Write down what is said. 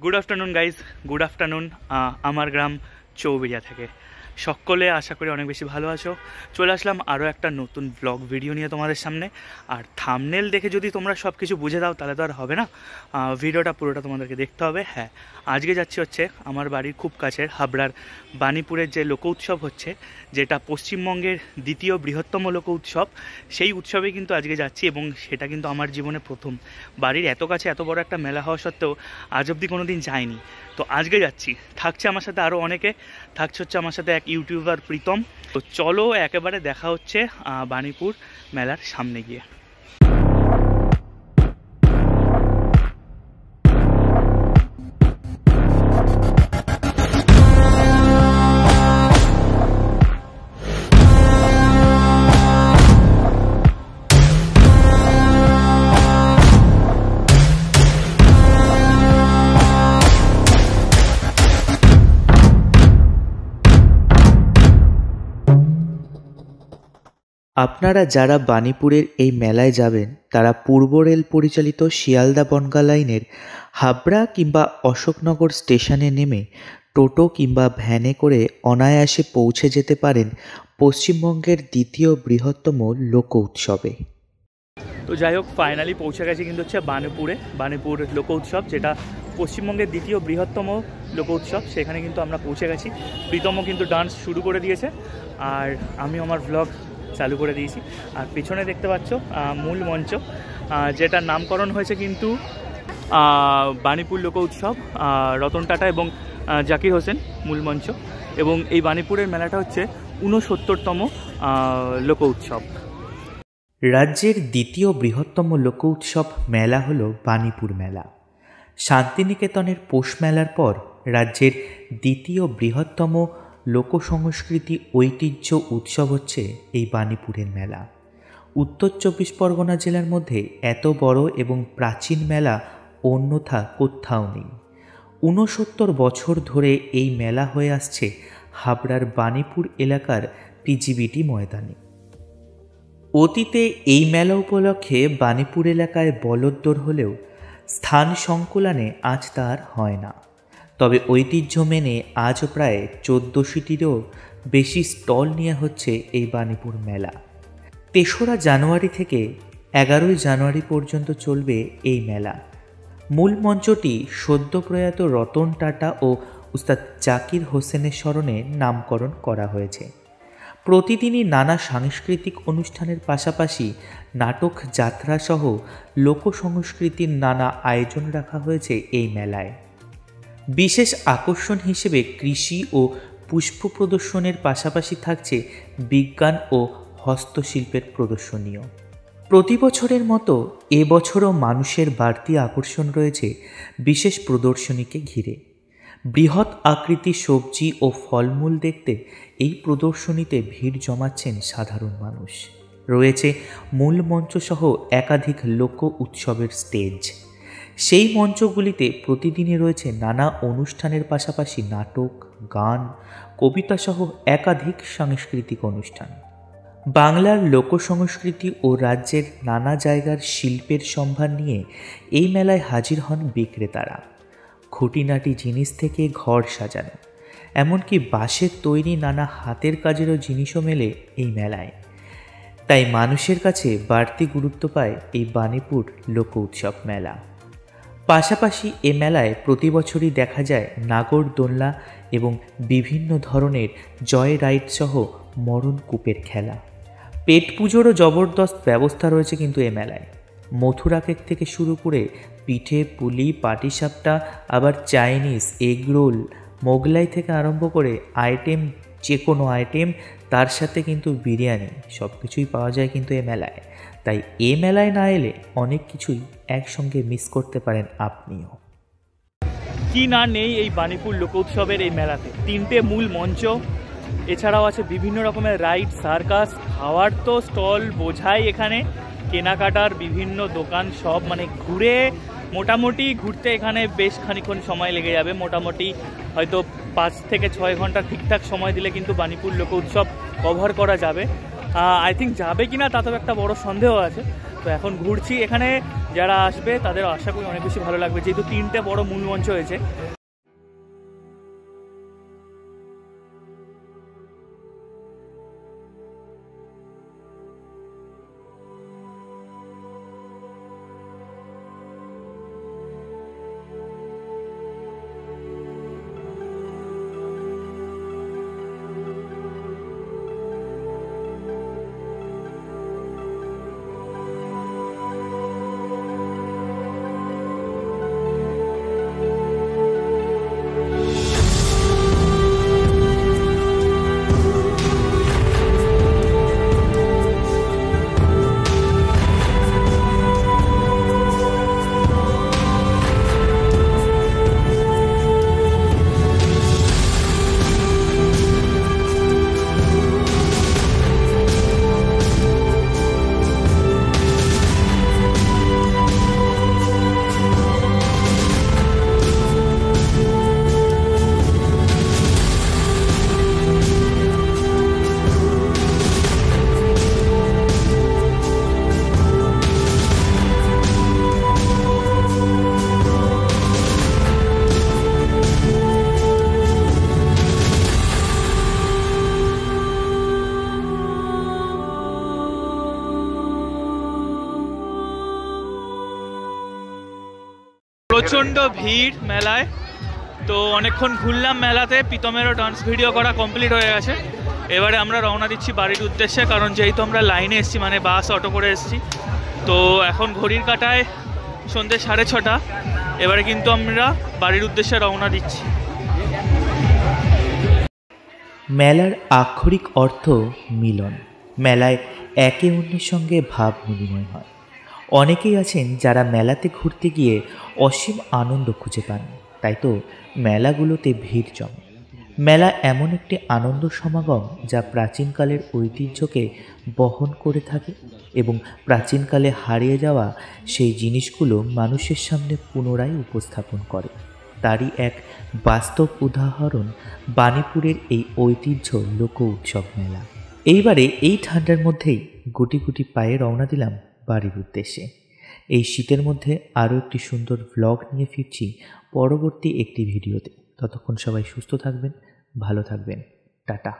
Good afternoon guys, good afternoon. আমার গ্রাম চৌবেড়িয়া থেকে সকলে আশা করি অনেক বেশি ভালো আছো। চলে আসলাম আরও একটা নতুন ব্লগ ভিডিও নিয়ে তোমাদের সামনে। আর থাম্বনেল দেখে যদি তোমরা সব কিছু বুঝে দাও তাহলে তো আর হবে না, ভিডিওটা পুরোটা তোমাদেরকে দেখতে হবে। হ্যাঁ, আজকে যাচ্ছি হচ্ছে আমার বাড়ির খুব কাছের হাবড়ার বাণীপুরের যে লোক উৎসব হচ্ছে, যেটা পশ্চিমবঙ্গের দ্বিতীয় বৃহত্তম লোক উৎসব, সেই উৎসবে কিন্তু আজকে যাচ্ছি। এবং সেটা কিন্তু আমার জীবনে প্রথম। বাড়ির এত কাছে এত বড় একটা মেলা হওয়া সত্ত্বেও আজ অবধি কোনো দিন যাইনি, তো আজকে যাচ্ছি। থাকছে আমার সাথে আরও অনেকে, থাকছে হচ্ছে আমার সাথে এক ইউটিউবার প্রীতম। তো চলো একেবারে দেখা হচ্ছে বাণীপুর মেলার সামনে গিয়ে। আপনারা যারা বাণীপুরের এই মেলায় যাবেন তারা পূর্ব রেল পরিচালিত শিয়ালদা বনগাঁ লাইনের হাবড়া কিংবা অশোকনগর স্টেশনে নেমে টোটো কিংবা ভ্যানে করে অনায়াসে পৌঁছে যেতে পারেন পশ্চিমবঙ্গের দ্বিতীয় বৃহত্তম লোক উৎসবে। তো যাই হোক, ফাইনালি পৌঁছে গেছি কিন্তু হচ্ছে বাণীপুর লোক উৎসব, যেটা পশ্চিমবঙ্গের দ্বিতীয় বৃহত্তম লোক উৎসব। সেখানে কিন্তু আমরা পৌঁছে গেছি। প্রীতমও কিন্তু ডান্স শুরু করে দিয়েছে, আর আমি আমার ভ্লগ চালু করে দিয়েছি। আর পিছনে দেখতে পাচ্ছ মূল মঞ্চ, যেটার নামকরণ হয়েছে কিন্তু বাণীপুর লোক উৎসব, রতন টাটা এবং জাকির হোসেন মূল মঞ্চ। এবং এই বাণীপুরের মেলাটা হচ্ছে 69তম লোক উৎসব। রাজ্যের দ্বিতীয় বৃহত্তম লোক উৎসব মেলা হল বাণীপুর মেলা। শান্তিনিকেতনের পৌষ মেলার পর রাজ্যের দ্বিতীয় বৃহত্তম লোকসংস্কৃতি ঐতিহ্য উৎসব হচ্ছে এই বাণীপুরের মেলা। উত্তর 24 পরগনা জেলার মধ্যে এত বড় এবং প্রাচীন মেলা অন্যথা কোথাও নেই। 69 বছর ধরে এই মেলা হয়ে আসছে হাবড়ার বাণীপুর এলাকার পিজিবিটি ময়দানে। অতীতে এই মেলা উপলক্ষে বাণীপুর এলাকায় বলদ্দর হলেও স্থান সংকুলানে আজ তার হয় না। তবে ঐতিহ্য মেনে আজও প্রায় 1400টিরও বেশি স্টল নিয়ে হচ্ছে এই বাণীপুর মেলা। 3রা জানুয়ারি থেকে 11ই জানুয়ারি পর্যন্ত চলবে এই মেলা। মূল মঞ্চটি সদ্য প্রয়াত রতন টাটা ও উস্তাদ জাকির হোসেনের স্মরণে নামকরণ করা হয়েছে। প্রতিদিনই নানা সাংস্কৃতিক অনুষ্ঠানের পাশাপাশি নাটক, যাত্রাসহ লোকসংস্কৃতির নানা আয়োজন রাখা হয়েছে এই মেলায়। বিশেষ আকর্ষণ হিসেবে কৃষি ও পুষ্প প্রদর্শনের পাশাপাশি থাকছে বিজ্ঞান ও হস্তশিল্পের প্রদর্শনীও। প্রতি বছরের মতো এবছরও মানুষের বাড়তি আকর্ষণ রয়েছে বিশেষ প্রদর্শনীকে ঘিরে। বৃহৎ আকৃতির সবজি ও ফলমূল দেখতে এই প্রদর্শনীতে ভিড় জমাচ্ছেন সাধারণ মানুষ। রয়েছে মূল মঞ্চসহ একাধিক লোক উৎসবের স্টেজ। সেই মঞ্চগুলিতে প্রতিদিনই রয়েছে নানা অনুষ্ঠানের পাশাপাশি নাটক, গান, কবিতাসহ একাধিক সাংস্কৃতিক অনুষ্ঠান। বাংলার লোকসংস্কৃতি ও রাজ্যের নানা জায়গার শিল্পের সম্ভার নিয়ে এই মেলায় হাজির হন বিক্রেতারা। খুঁটিনাটি জিনিস থেকে ঘর সাজানো, এমনকি বাঁশের তৈরি নানা হাতের কাজেরও জিনিসও মেলে এই মেলায়। তাই মানুষের কাছে বাড়তি গুরুত্ব পায় এই বাণীপুর লোক উৎসব মেলা। পাশাপাশি এ মেলায় প্রতি বছরই দেখা যায় নাগরদোলনা এবং বিভিন্ন ধরনের জয় রাইড সহ মরণ কূপের খেলা। পেট পুজোরও জবরদস্ত ব্যবস্থা রয়েছে কিন্তু এ মেলায়। মথুরা কেক থেকে শুরু করে পিঠে পুলি, পাটিসাপটা, আবার চাইনিজ, এগরোল, মোগলাই থেকে আরম্ভ করে আইটেম, যে কোনো আইটেম, তার সাথে কিন্তু বিরিয়ানি, সব কিছুই পাওয়া যায় কিন্তু এ মেলায়। তাই এ মেলায় না এলে অনেক কিছুই একসঙ্গে মিস করতে পারেন আপনিও। কি না নেই এই বাণীপুর লোক উৎসবের এই মেলাতে? 3টে মূল মঞ্চ, এছাড়াও আছে বিভিন্ন রকমের রাইড, সার্কাস, খাওয়ার তো স্টল বোঝাই এখানে, কেনাকাটার বিভিন্ন দোকান, সব মানে মোটামুটি ঘুরতে এখানে বেশ খানিক্ষণ সময় লেগে যাবে। মোটামুটি হয়তো 5 থেকে 6 ঘন্টা ঠিকঠাক সময় দিলে কিন্তু বাণীপুর লোক উৎসব কভার করা যাবে। আই থিঙ্ক যাবে কিনা তা তো একটা বড় সন্দেহ আছে। তো এখন ঘুরছি। এখানে যারা আসবে তাদের আশা করি অনেক বেশি ভালো লাগবে, যেহেতু 3টে বড় মূল মঞ্চ হয়েছে। প্রচণ্ড ভিড় মেলায়, তো অনেকক্ষণ ঘুরলাম মেলাতে। প্রীতমেরও ডান্স ভিডিও করা কমপ্লিট হয়ে গেছে। এবারে আমরা রওনা দিচ্ছি বাড়ির উদ্দেশ্যে, কারণ যেহেতু আমরা লাইনে এসেছি, মানে বাস অটো করে এসেছি। তো এখন ঘড়ির কাঁটায় সন্ধ্যে 6:30। এবারে কিন্তু আমরা বাড়ির উদ্দেশ্যে রওনা দিচ্ছি। মেলার আক্ষরিক অর্থ মিলন। মেলায় একে অন্যের সঙ্গে ভাব বিনিময় হয়। অনেকেই আছেন যারা মেলাতে ঘুরতে গিয়ে অসীম আনন্দ খুঁজে পান, তাই তো মেলাগুলোতে ভিড় জমে। মেলা এমন একটি আনন্দ সমাগম যা প্রাচীনকালের ঐতিহ্যকে বহন করে থাকে এবং প্রাচীনকালে হারিয়ে যাওয়া সেই জিনিসগুলো মানুষের সামনে পুনরায় উপস্থাপন করে। তারই এক বাস্তব উদাহরণ বাণীপুরের এই ঐতিহ্য লোক উৎসব মেলা। এইবারে এই ঠান্ডার মধ্যেই গুটি গুটি পায়ে রওনা দিলাম বাড়ির উদ্দেশ্যে। এই শীতের মধ্যে আরও একটি সুন্দর ভ্লগ নিয়ে ফিরছি পরবর্তী একটি ভিডিওতে। ততক্ষণ সবাই সুস্থ থাকবেন, ভালো থাকবেন। টাটা।